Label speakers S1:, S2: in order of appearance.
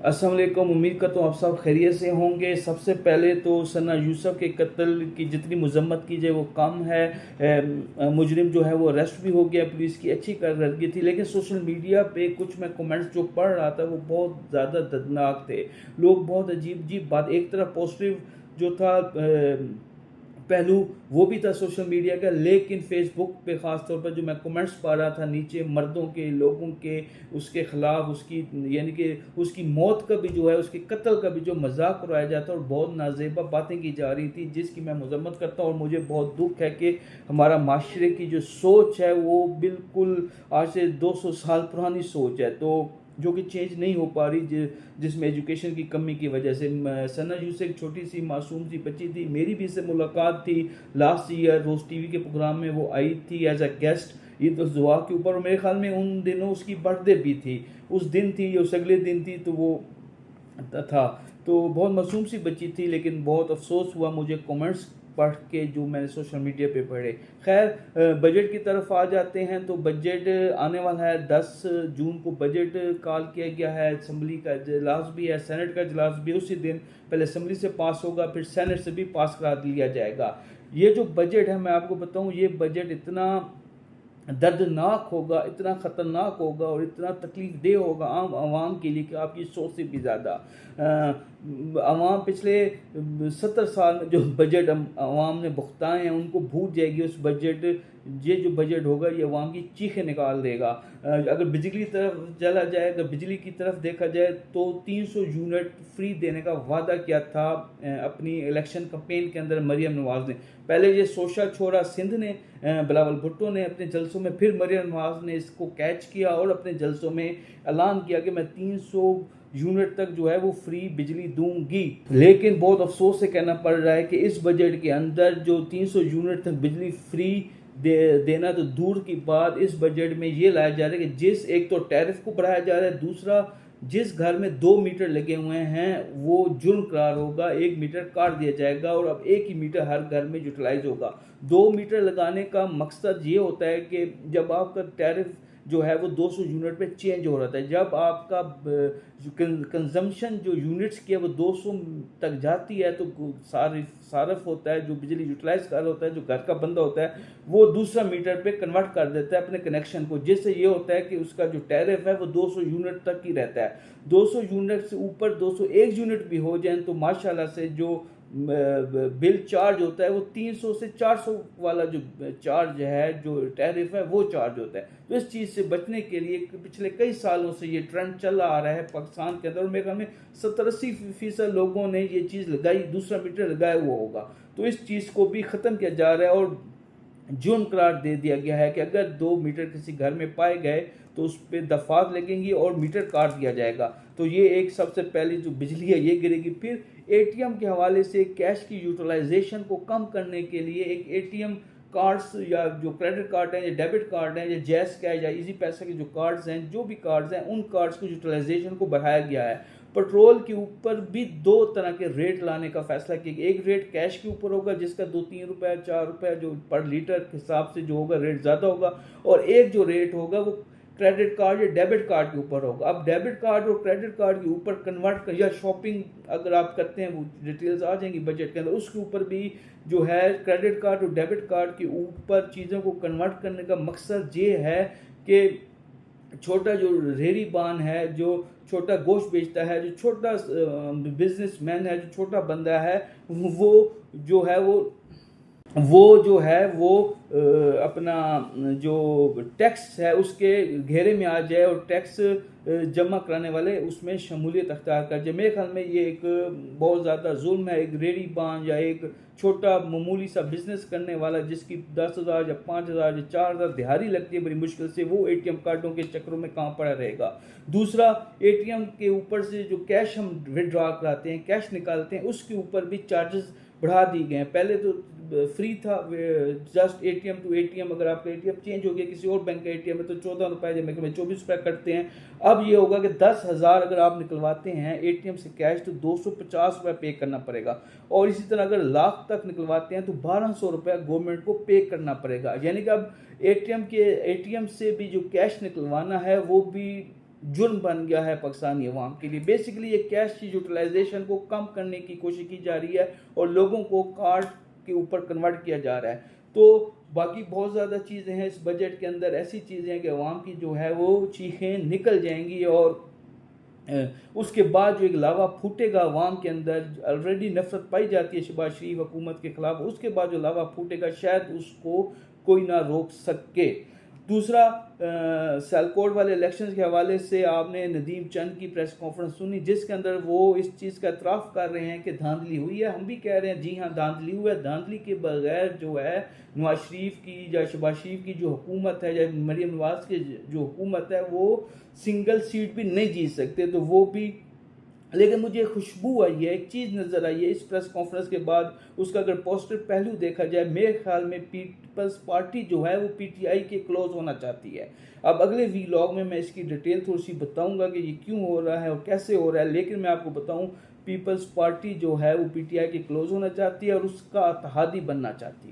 S1: अस्सलाम वालेकुम। उम्मीद करता हूँ आप सब खैरियत से होंगे। सबसे पहले तो सना यूसुफ के कत्ल की जितनी मजम्मत की जाए वो कम है। मुजरिम जो है वो अरेस्ट भी हो गया, पुलिस की अच्छी कारकर्दगी थी, लेकिन सोशल मीडिया पे कुछ मैं कमेंट्स जो पढ़ रहा था वो बहुत ज़्यादा दर्दनाक थे। लोग बहुत अजीब अजीब बात, एक तरफ पॉजिटिव जो था पहलू वो भी था सोशल मीडिया का, लेकिन फेसबुक पे ख़ास तौर पर जो मैं कमेंट्स पा रहा था नीचे मर्दों के, लोगों के, उसके ख़िलाफ़ उसकी यानी कि उसकी मौत का भी जो है, उसके कत्ल का भी जो मजाक उड़ाया जाता है और बहुत नाजेबा बातें की जा रही थी, जिसकी मैं मजम्मत करता हूँ। और मुझे बहुत दुख है कि हमारा माशरे की जो सोच है वो बिल्कुल आज से 200 साल पुरानी सोच है, तो जो कि चेंज नहीं हो पा रही, जिसमें एजुकेशन की कमी की वजह से। सना यूसुफ एक छोटी सी मासूम सी बच्ची थी, मेरी भी इससे मुलाकात थी लास्ट ईयर, रोज़ टीवी के प्रोग्राम में वो आई थी as a guest Eid ul Zuha के ऊपर, और मेरे ख्याल में उन दिनों उसकी बर्थडे भी थी, उस दिन थी या उस अगले दिन थी, तो वो था। तो बहुत मासूम सी बच्ची थी, लेकिन बहुत अफसोस हुआ मुझे कमेंट्स पढ़ के जो मैंने सोशल मीडिया पे पढ़े। खैर बजट की तरफ आ जाते हैं, तो बजट आने वाला है 10 जून को बजट कॉल किया गया है। असम्बली का इजलास भी है, सेनेट का इजलास भी उसी दिन, पहले असम्बली से पास होगा फिर सेनेट से भी पास करा लिया जाएगा। ये जो बजट है मैं आपको बताऊं, ये बजट इतना दर्दनाक होगा, इतना ख़तरनाक होगा और इतना तकलीफ दे होगा आम आवाम के लिए कि आपकी सोच से भी ज़्यादा। आवाम पिछले 70 साल में जो बजट आवाम ने भुगताए हैं उनको भूल जाएगी उस बजट। ये जो बजट होगा ये आवाम की चीखें निकाल देगा। अगर बिजली की तरफ चला जाए, अगर बिजली की तरफ देखा जाए तो 300 यूनिट फ्री देने का वादा किया था अपनी इलेक्शन कैंपेन के अंदर मरियम नवाज़ ने। पहले ये सोशल छोरा सिंध ने, बिलावल भुट्टो ने अपने जलसों में, फिर मरियम नवाज़ ने इसको कैच किया और अपने जलसों में ऐलान किया कि मैं 300 यूनिट तक जो है वो फ्री बिजली दूंगी। लेकिन बहुत अफसोस से कहना पड़ रहा है कि इस बजट के अंदर जो 300 यूनिट तक बिजली फ्री देना तो दूर की बात, इस बजट में ये लाया जा रहा है कि जिस एक तो टैरिफ को बढ़ाया जा रहा है, दूसरा जिस घर में 2 मीटर लगे हुए हैं वो जुर्म करार होगा, 1 मीटर काट दिया जाएगा और अब 1 ही मीटर हर घर में यूटिलाइज होगा। 2 मीटर लगाने का मकसद ये होता है कि जब आपका टैरिफ जो है वो 200 यूनिट पे चेंज हो रहा था, जब आपका कंजम्पशन जो यूनिट्स की है वो 200 तक जाती है तो सारफ होता है, जो बिजली यूटिलाइज कर रहा होता है, जो घर का बंदा होता है, वो दूसरा मीटर पे कन्वर्ट कर देता है अपने कनेक्शन को, जिससे ये होता है कि उसका जो टैरिफ है वो 200 यूनिट तक ही रहता है। 200 यूनिट से ऊपर 201 यूनिट भी हो जाए तो माशाल्लाह से जो बिल चार्ज होता है वो 300 से 400 वाला जो चार्ज है, जो टैरिफ है वो चार्ज होता है। तो इस चीज़ से बचने के लिए पिछले कई सालों से ये ट्रेंड चला आ रहा है पाकिस्तान के अंदर, और मेरे ख्याल में 70-80% लोगों ने ये चीज़ लगाई, दूसरा मीटर लगाया हुआ होगा। तो इस चीज़ को भी ख़त्म किया जा रहा है और जुर्म करार दे दिया गया है कि अगर 2 मीटर किसी घर में पाए गए तो उस पर दफात लगेंगी और मीटर काट दिया जाएगा। तो ये एक सबसे पहली जो बिजली है ये गिरेगी। फिर एटीएम के हवाले से कैश की यूटिलाइजेशन को कम करने के लिए एक एटीएम कार्ड्स या जो क्रेडिट कार्ड हैं या डेबिट कार्ड हैं या जैस कैश या इजी पैसा के जो कार्ड्स हैं, जो भी कार्ड्स हैं, उन कार्ड्स को यूटिलाइजेशन को बढ़ाया गया है। पेट्रोल के ऊपर भी 2 तरह के रेट लाने का फैसला किया गया। एक रेट कैश के ऊपर होगा जिसका 2-3 रुपये 4 रुपये जो पर लीटर के हिसाब से जो होगा रेट ज़्यादा होगा, और एक जो रेट होगा वो क्रेडिट कार्ड या डेबिट कार्ड के ऊपर होगा। अब डेबिट कार्ड और क्रेडिट कार्ड के ऊपर कन्वर्ट कर या शॉपिंग अगर आप करते हैं वो डिटेल्स आ जाएंगी बजट के अंदर, उसके ऊपर भी जो है क्रेडिट कार्ड और डेबिट कार्ड के ऊपर चीज़ों को कन्वर्ट करने का मकसद ये है कि छोटा जो रेहड़ी बान है, जो छोटा गोश्त बेचता है, जो छोटा बिजनेसमैन है, जो छोटा बंदा है, वो जो है वो अपना जो टैक्स है उसके घेरे में आ जाए और टैक्स जमा कराने वाले उसमें शमूलियत अख्तियार कर जाए। मेरे ख्याल में ये एक बहुत ज़्यादा जुल्म है। एक रेडी बान या एक छोटा मामूली सा बिजनेस करने वाला जिसकी 10,000 या 5,000 या 4,000 दिहाड़ी लगती है बड़ी मुश्किल से, वो एटीएम कार्डों के चक्रों में कहाँ पड़ा रहेगा। दूसरा, एटीएम के ऊपर से जो कैश हम विड्रॉ कराते हैं, कैश निकालते हैं, उसके ऊपर भी चार्जेस बढ़ा दी गए हैं। पहले तो फ्री था जस्ट एटीएम टू एटीएम, अगर आपका एटीएम चेंज हो गया किसी और बैंक का एटीएम है तो 14 रुपये या में 24 रुपये कटते हैं। अब ये होगा कि 10,000 अगर आप निकलवाते हैं एटीएम से कैश तो 250 रुपये पे करना पड़ेगा, और इसी तरह अगर लाख तक निकलवाते हैं तो 1200 रुपये गवर्नमेंट को पे करना पड़ेगा। यानी कि अब एटीएम से भी जो कैश निकलवाना है वो भी जुर्म बन गया है पाकिस्तानी अवाम के लिए। बेसिकली ये कैश की यूटिलाइजेशन को कम करने की कोशिश की जा रही है और लोगों को कार्ड के ऊपर कन्वर्ट किया जा रहा है। तो बाकी बहुत ज़्यादा चीज़ें हैं इस बजट के अंदर, ऐसी चीज़ें हैं कि अवाम की जो है वो चीखें निकल जाएंगी और उसके बाद जो एक लावा फूटेगा अवाम के अंदर, ऑलरेडी नफरत पाई जाती है शहबाज शरीफ हुकूमत के खिलाफ, उसके बाद जो लावा फूटेगा शायद उसको कोई ना रोक सके। दूसरा, सियालकोट वाले इलेक्शंस के हवाले से आपने नदीम चंद की प्रेस कॉन्फ्रेंस सुनी, जिसके अंदर वो इस चीज़ का इतराफ़ कर रहे हैं कि धांधली हुई है। हम भी कह रहे हैं जी हाँ धांधली हुई है। धांधली के बगैर जो है नवाज शरीफ की या शहबाज शरीफ की जो हुकूमत है या मरीम नवाज की जो हुकूमत है वो सिंगल सीट भी नहीं जीत सकते। तो वो भी, लेकिन मुझे खुशबू आई है, एक चीज़ नज़र आई है इस प्रेस कॉन्फ्रेंस के बाद, उसका अगर पॉजिटिव पहलू देखा जाए, मेरे ख्याल में पीपल्स पार्टी जो है वो पीटीआई के क्लोज होना चाहती है। अब अगले वीलॉग में मैं इसकी डिटेल थोड़ी सी बताऊंगा कि ये क्यों हो रहा है और कैसे हो रहा है, लेकिन मैं आपको बताऊं पीपल्स पार्टी जो है वो पीटीआई के क्लोज होना चाहती है और उसका इत्तेहादी बनना चाहती है।